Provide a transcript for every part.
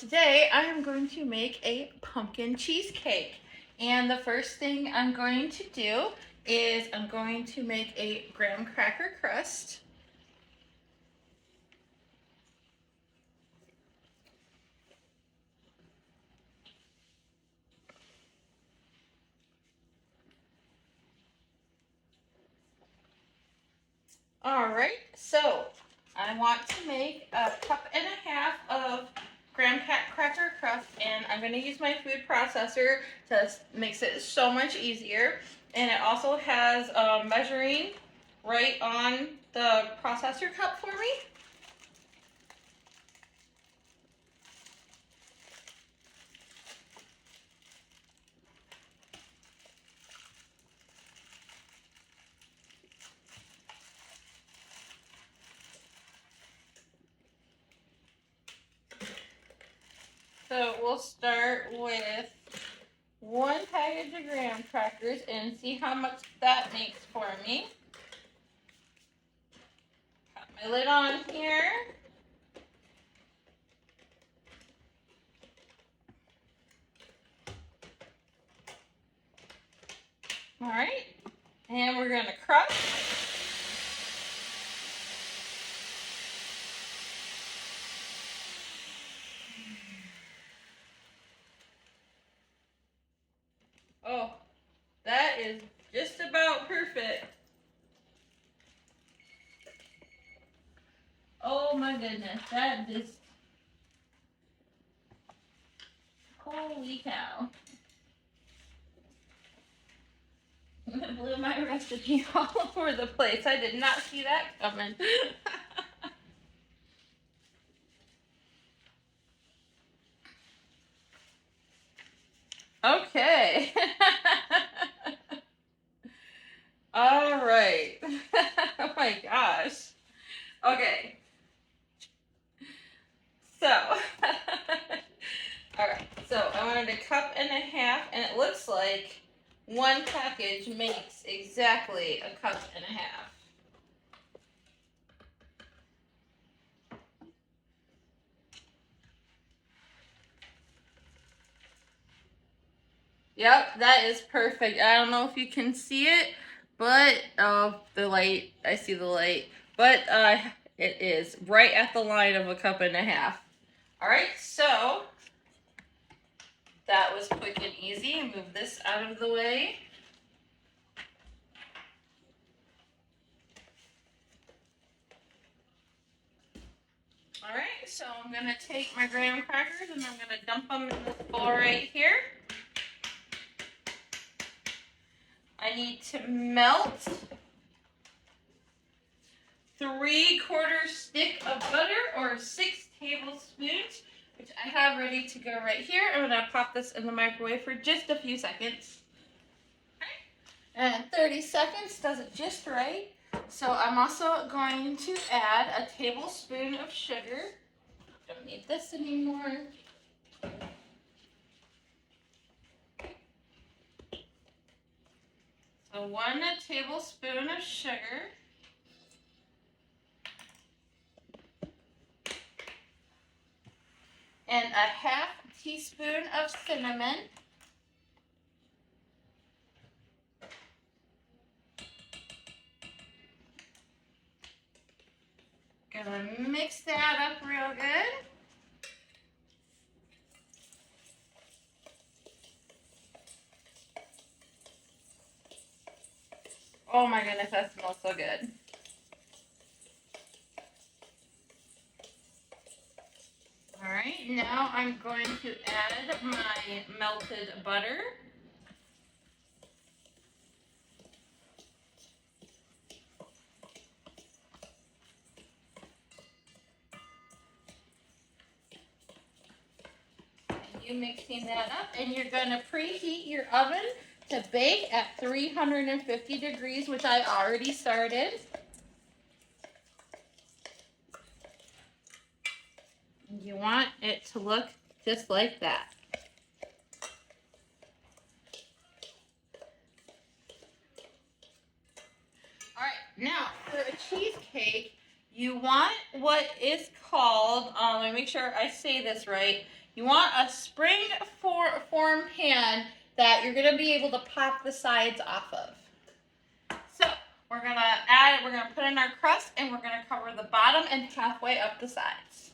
today I am going to make a pumpkin cheesecake. And the first thing I'm going to do is I'm going to make a graham cracker crust. Alright, so I want to make a cup and a half of graham cracker crust, and I'm going to use my food processor to makes it so much easier. And it also has measuring right on the processor cup for me. So we'll start with one package of graham crackers and see how much that makes for me. Put my lid on here. All right, and we're gonna crush. Oh, that is just about perfect. Oh my goodness, that just, holy cow. I blew my recipe all over the place. I did not see that coming. Okay. All right. Oh my gosh. Okay. So, all right. So I wanted a cup and a half, and it looks like one package makes exactly a cup and a half. Yep, that is perfect. I don't know if you can see it, but the light, I see the light, but it is right at the line of a cup and a half. All right, so that was quick and easy. Move this out of the way. All right, so I'm gonna take my graham crackers and I'm gonna dump them in this bowl right here. I need to melt 3/4 stick of butter or 6 tablespoons, which I have ready to go right here. I'm gonna pop this in the microwave for just a few seconds. Okay. And 30 seconds does it just right. So I'm also going to add a tablespoon of sugar. Don't need this anymore. So 1 tablespoon of sugar. And a 1/2 teaspoon of cinnamon. Gonna mix that up real good. Oh my goodness, that smells so good. All right, now I'm going to add my melted butter. You mixing that up, and you're going to preheat your oven to bake at 350 degrees, which I already started. You want it to look just like that. All right, now for a cheesecake, you want what is called, let me make sure I say this right, You want a spring form pan that you're gonna be able to pop the sides off of. So we're gonna put in our crust and we're gonna cover the bottom and halfway up the sides.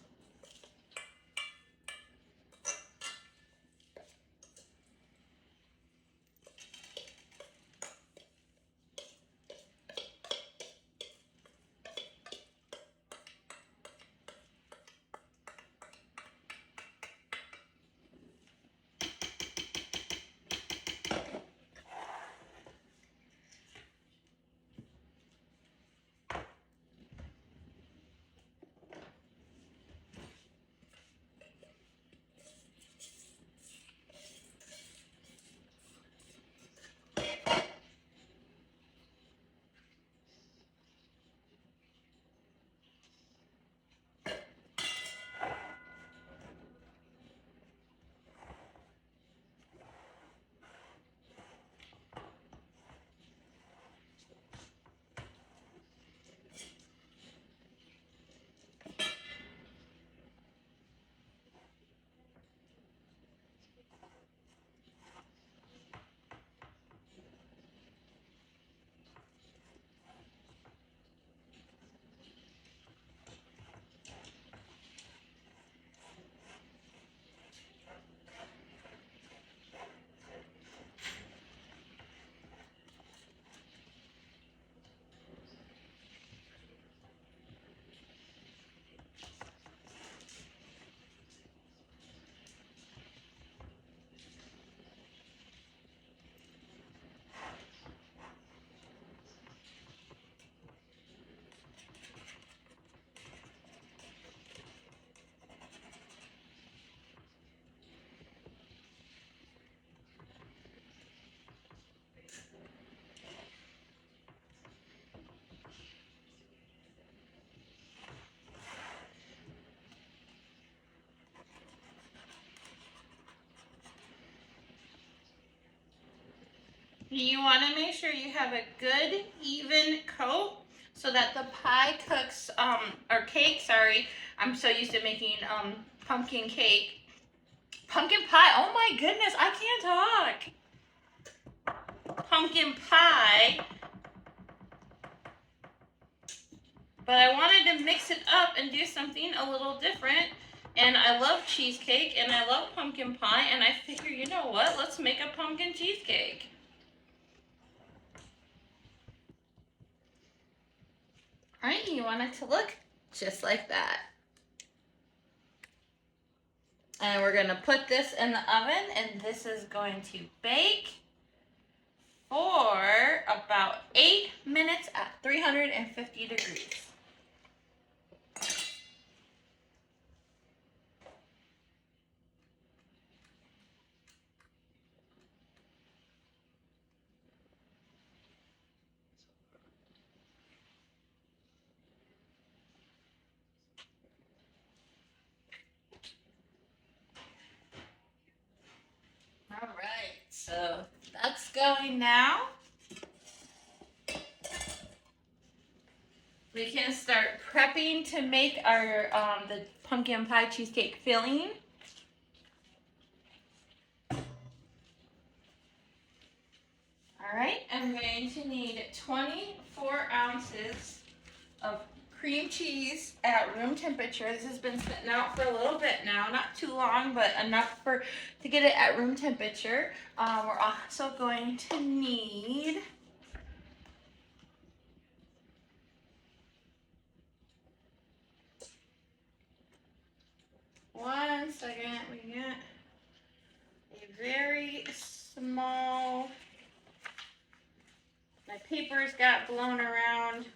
You want to make sure you have a good even coat so that the pie cooks, or cake, sorry. I'm so used to making pumpkin cake. Pumpkin pie, oh my goodness, I can't talk. Pumpkin pie. But I wanted to mix it up and do something a little different. And I love cheesecake and I love pumpkin pie. And I figure, you know what, let's make a pumpkin cheesecake. All right, you want it to look just like that. And we're gonna put this in the oven and this is going to bake for about 8 minutes at 350 degrees. All right, so that's going now. We can start prepping to make our the pumpkin pie cheesecake filling. All right, I'm going to need 24 ounces of cream cheese at room temperature. This has been sitting out for a little bit now, not too long, but enough to get it at room temperature. We're also going to need one second. We get a very small. My papers got blown around.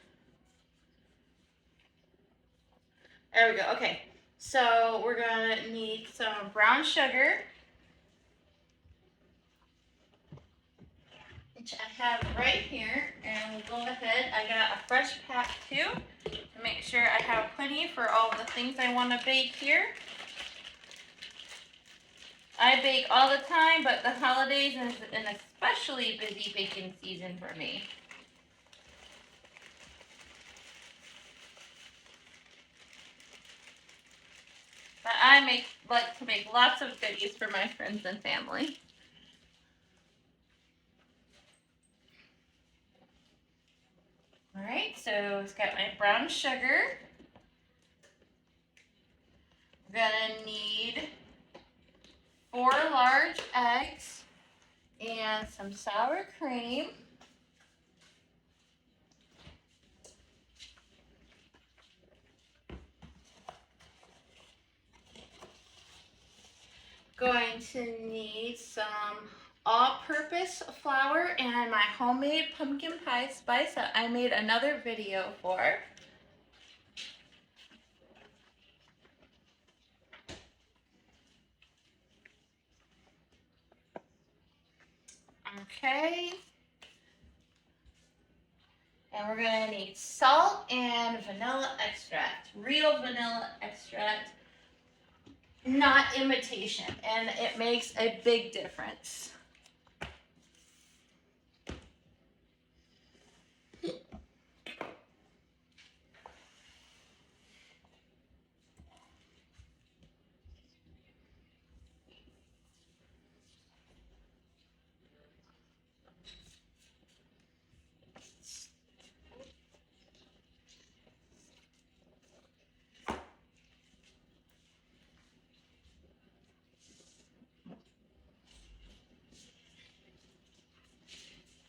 There we go. Okay, so we're gonna need some brown sugar, which I have right here, and we'll go ahead. I got a fresh pack too to make sure I have plenty for all the things I want to bake here. I bake all the time, but the holidays is an especially busy baking season for me. But I make like to make lots of goodies for my friends and family. All right, so I've got my brown sugar. I'm gonna need 4 large eggs and some sour cream. Going to need some all-purpose flour and my homemade pumpkin pie spice that I made another video for. Okay. And we're gonna need salt and vanilla extract, real vanilla extract, not imitation, and it makes a big difference.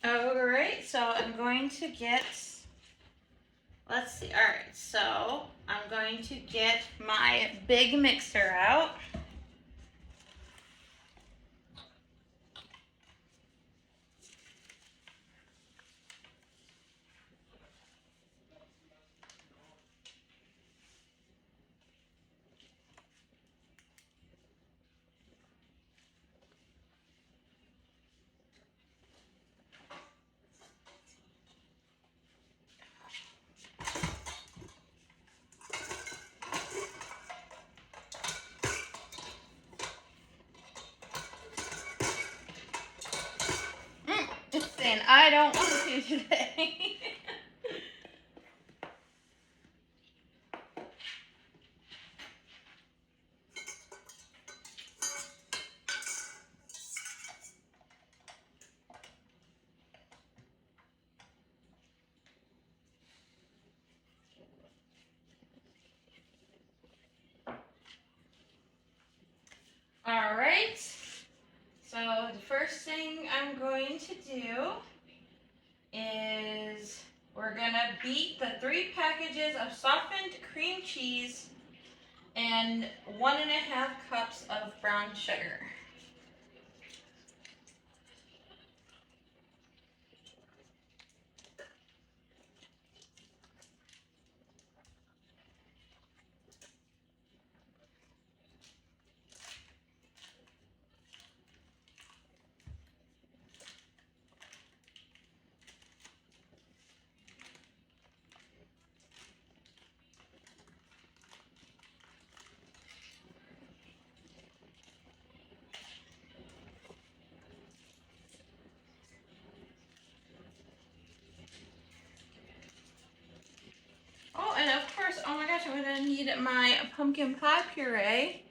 Alright, so I'm going to get, let's see, alright, so I'm going to get my big mixer out. Just saying, I don't want to today. Alright, so the first thing I'm going to do is we're gonna beat the 3 packages of softened cream cheese and 1.5 cups of brown sugar. Oh, and of course, oh my gosh, I'm gonna need my pumpkin pie puree.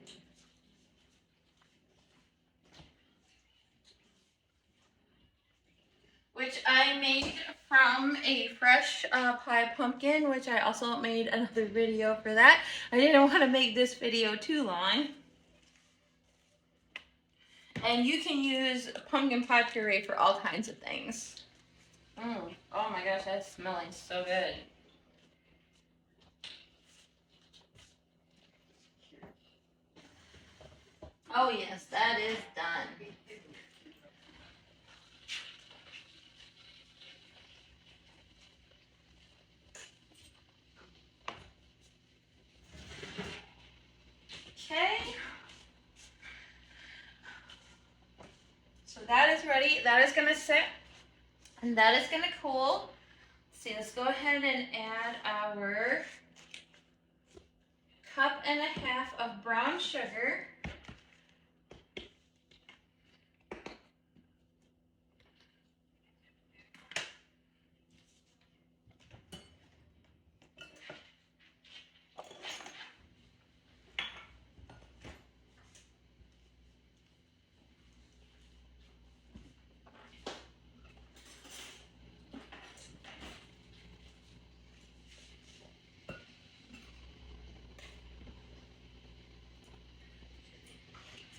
Which I made from a fresh pie pumpkin, which I also made another video for that. I didn't want to make this video too long. And you can use pumpkin pie puree for all kinds of things. Oh my gosh, that's smelling so good. Oh yes, that is done. Okay. So that is ready. That is going to sit. And that is going to cool. Let's see, let's go ahead and add our 1.5 cups of brown sugar.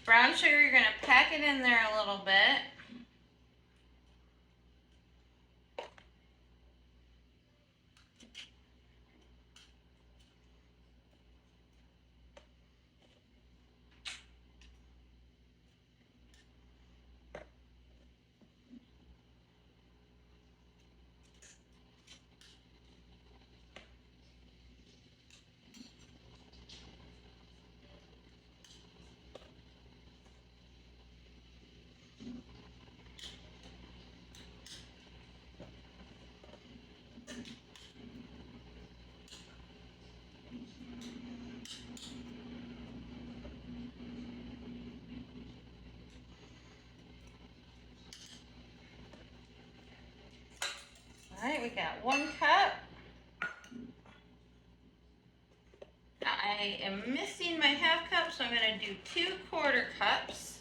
Brown sugar, you're going to pack it in there a little bit. All right, we got 1 cup. Now I am missing my half cup, so I'm going to do 2 quarter cups.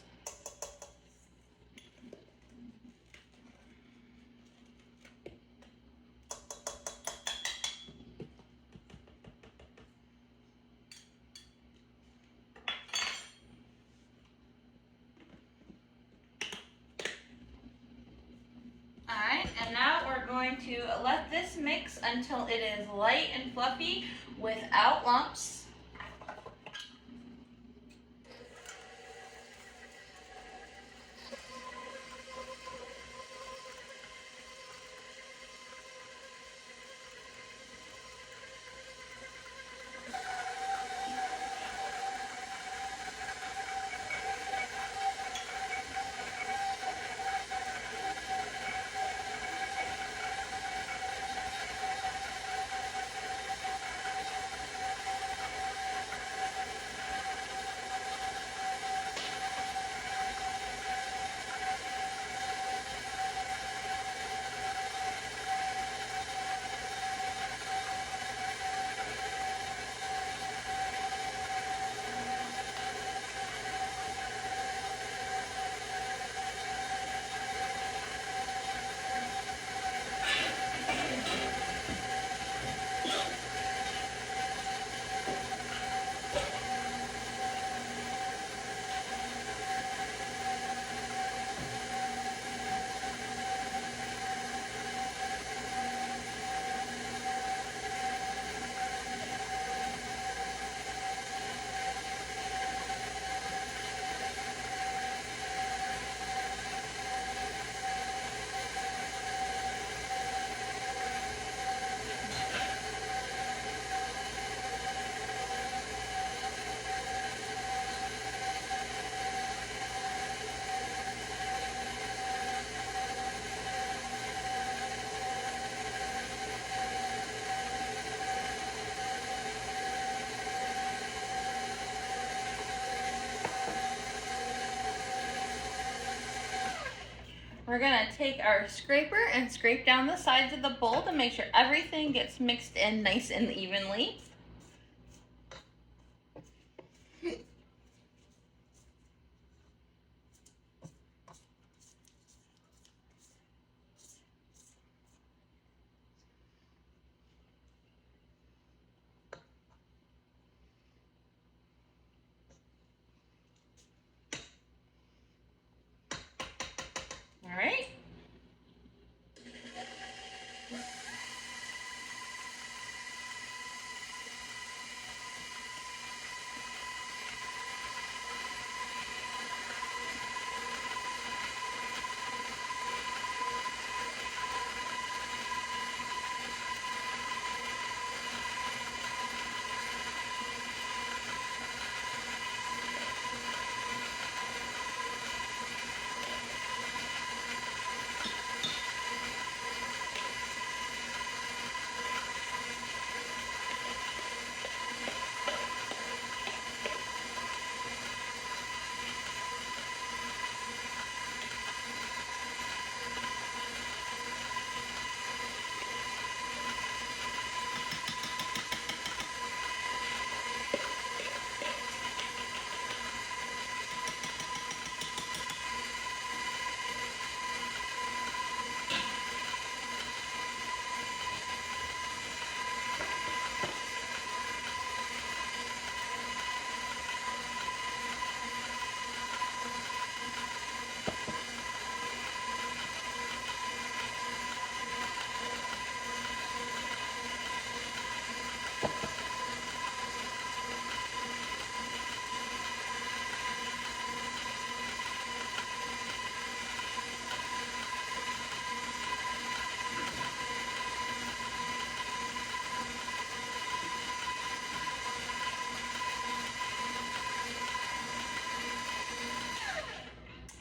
Alright, and now we're going to let this mix until it is light and fluffy without lumps. We're going to take our scraper and scrape down the sides of the bowl to make sure everything gets mixed in nice and evenly. All right.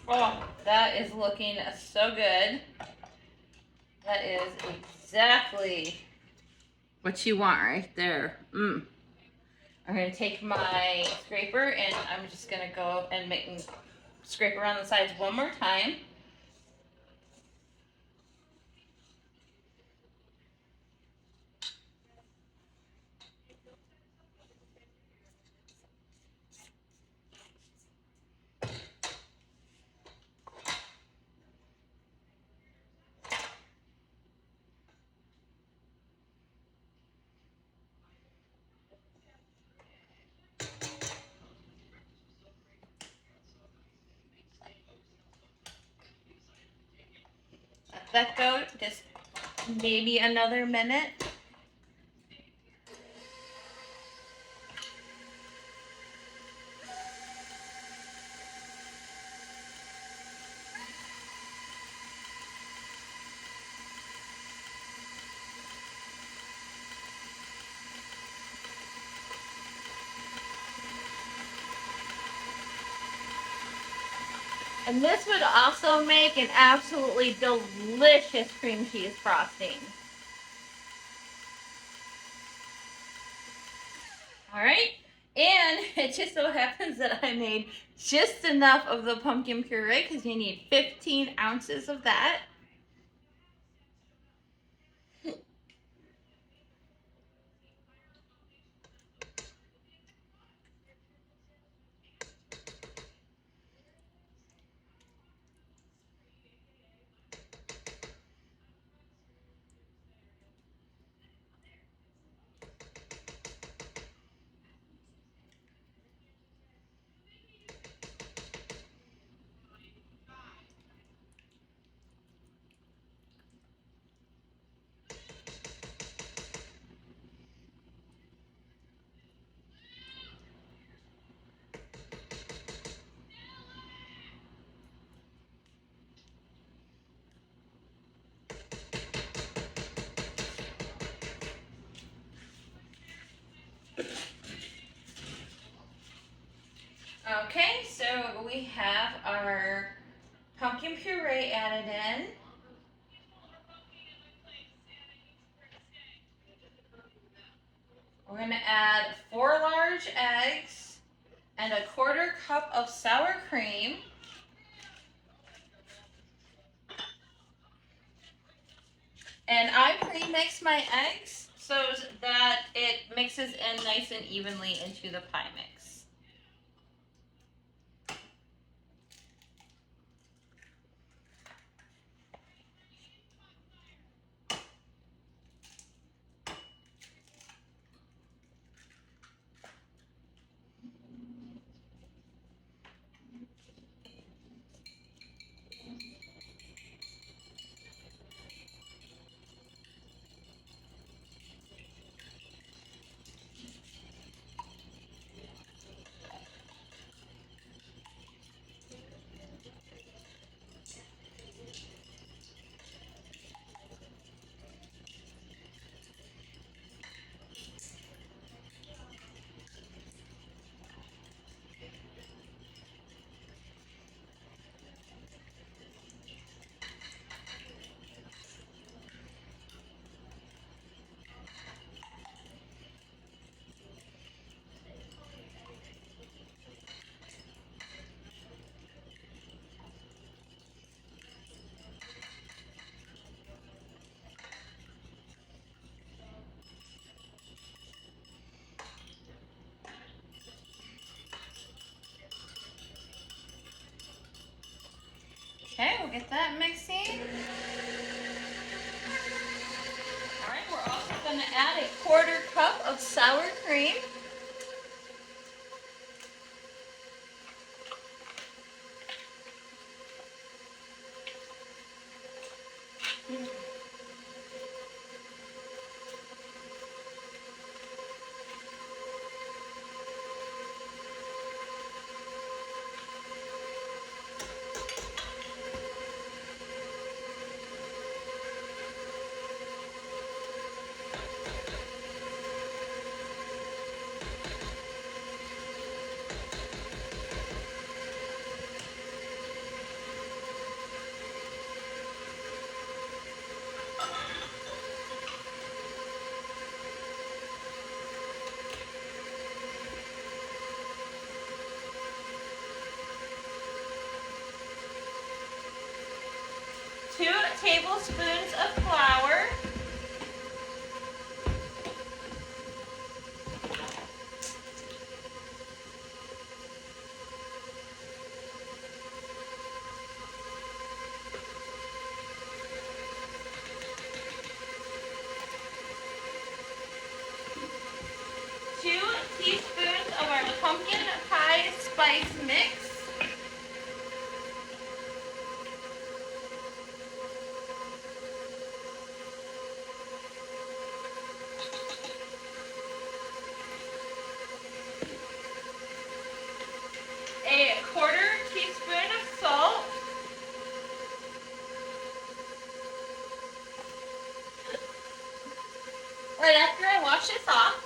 Oh, that is looking so good. That is exactly what you want right there. I'm going to take my scraper and I'm just going to go and scrape around the sides one more time. Let that go just maybe another minute. And this would also make an absolutely delicious cream cheese frosting. All right, and it just so happens that I made just enough of the pumpkin puree because you need 15 ounces of that. Okay, so we have our pumpkin puree added in. We're going to add 4 large eggs and a 1/4 cup of sour cream. And I pre-mix my eggs so that it mixes in nice and evenly into the pie mix. Okay, we'll get that mixing. All right, we're also going to add a 1/4 cup of sour cream. tablespoons of flour. Two teaspoons of our pumpkin pie spice mix. A quarter teaspoon of salt. Right after I wash this off.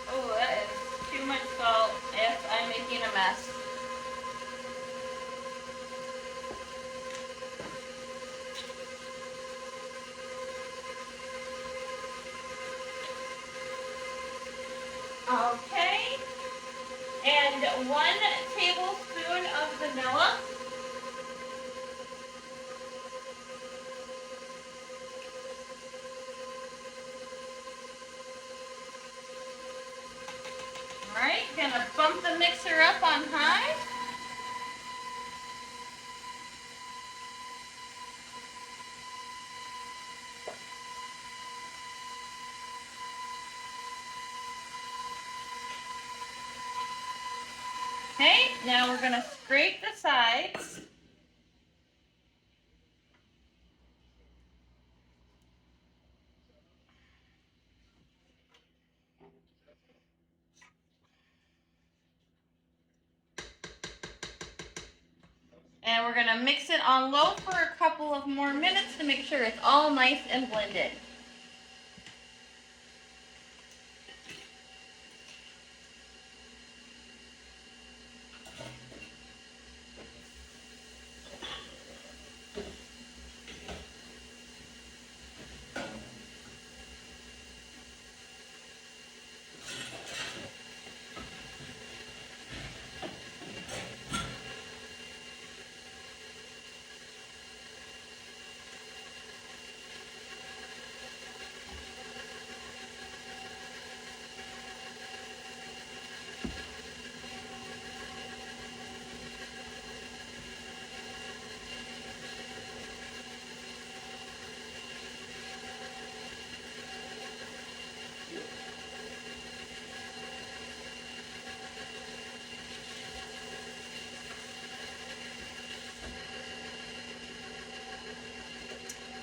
Oh, that is too much salt if I'm making a mess. Okay. And 1 tablespoon of vanilla. Alright, gonna bump the mixer up on high. Okay, now we're gonna scrape the sides. And we're gonna mix it on low for a couple of more minutes to make sure it's all nice and blended.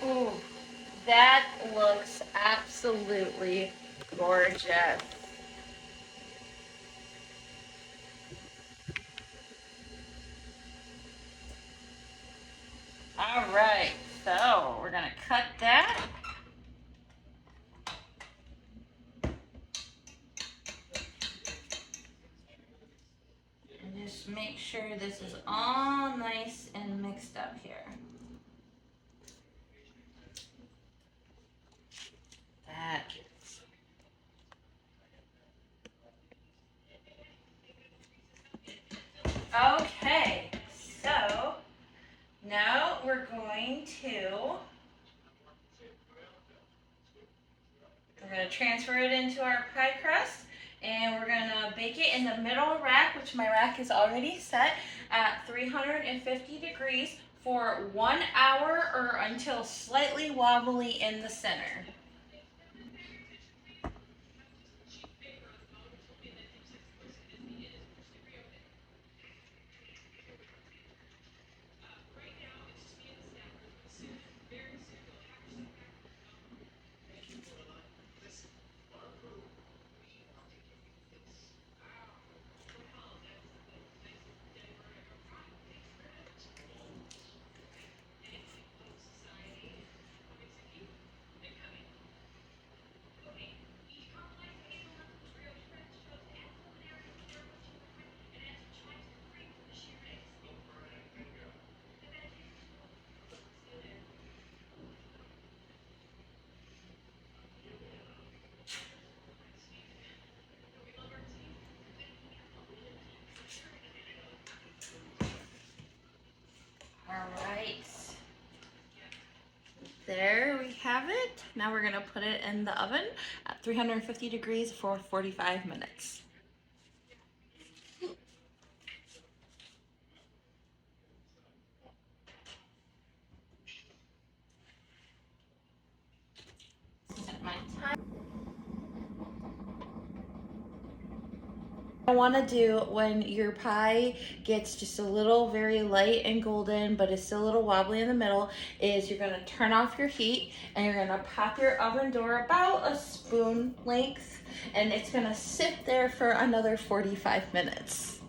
Ooh, that looks absolutely gorgeous. All right, so we're gonna cut that. And just make sure this is all nice and mixed up here. That. Okay, so now we're going to transfer it into our pie crust, and we're going to bake it in the middle rack, which my rack is already set at 350 degrees for 1 hour or until slightly wobbly in the center. All right. There we have it. Now we're gonna put it in the oven at 350 degrees for 45 minutes. Set my time. I want to do when your pie gets just a little very light and golden, but it's still a little wobbly in the middle, is you're going to turn off your heat and you're going to pop your oven door about a spoon length, and it's going to sit there for another 45 minutes.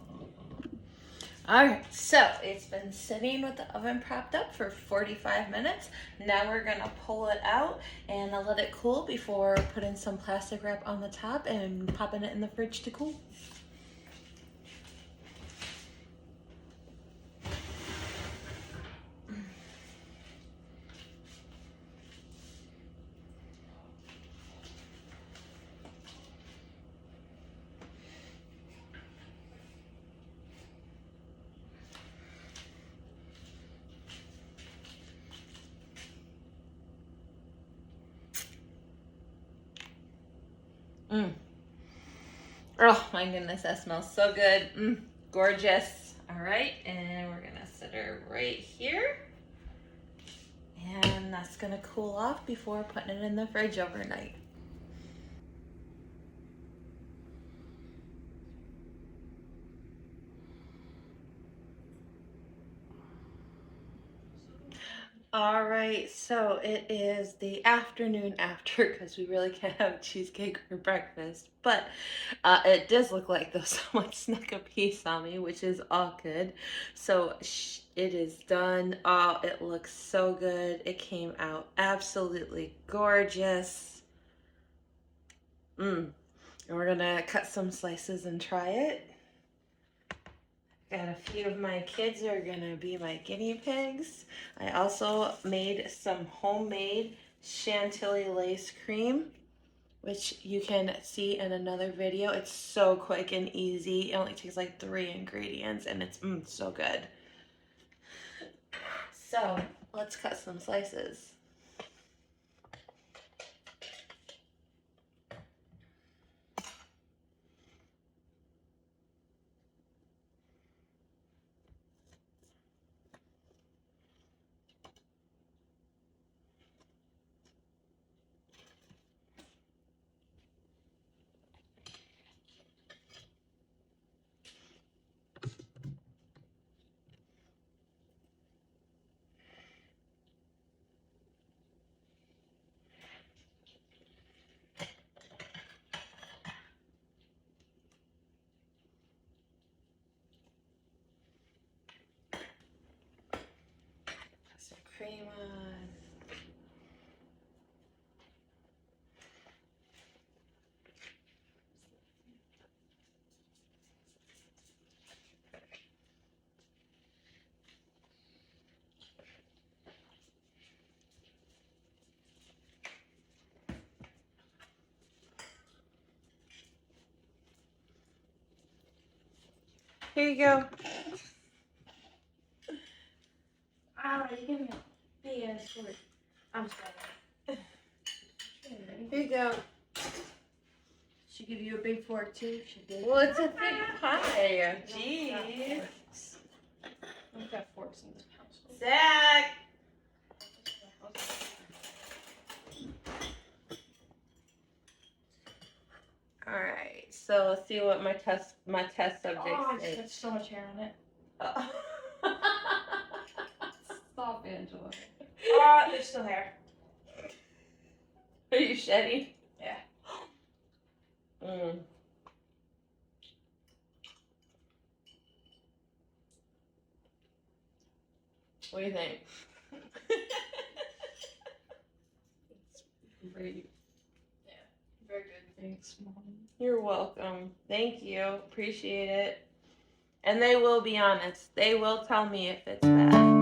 All right, so it's been sitting with the oven propped up for 45 minutes. Now we're gonna pull it out and let it cool before putting some plastic wrap on the top and popping it in the fridge to cool. Oh my goodness, that smells so good. Gorgeous. All right, and we're gonna sit her right here. And that's gonna cool off before putting it in the fridge overnight. All right, so it is the afternoon after because we really can't have cheesecake for breakfast, but it does look like though someone snuck a piece on me, which is all good. So it is done. Oh, it looks so good. It came out absolutely gorgeous. And we're gonna cut some slices and try it. Got a few of my kids who are gonna be my guinea pigs. I also made some homemade Chantilly lace cream, which you can see in another video. It's so quick and easy. It only takes like 3 ingredients and it's so good. So let's cut some slices. Some cream on. Here you go. Ah, you give me a big ass fork. I'm sorry. Here you go. She give you a big fork too? She did. Well, it's a big pie. Jeez. We've got forks in this household. Zach. All right. So let's see what my test subject There's is. so much hair on it. Stop, Angela. There's still hair. Are you shedding? Yeah. What do you think? It's great. Yeah. Very good. Thanks, Mom. You're welcome. Thank you. Appreciate it. And they will be honest. They will tell me if it's bad.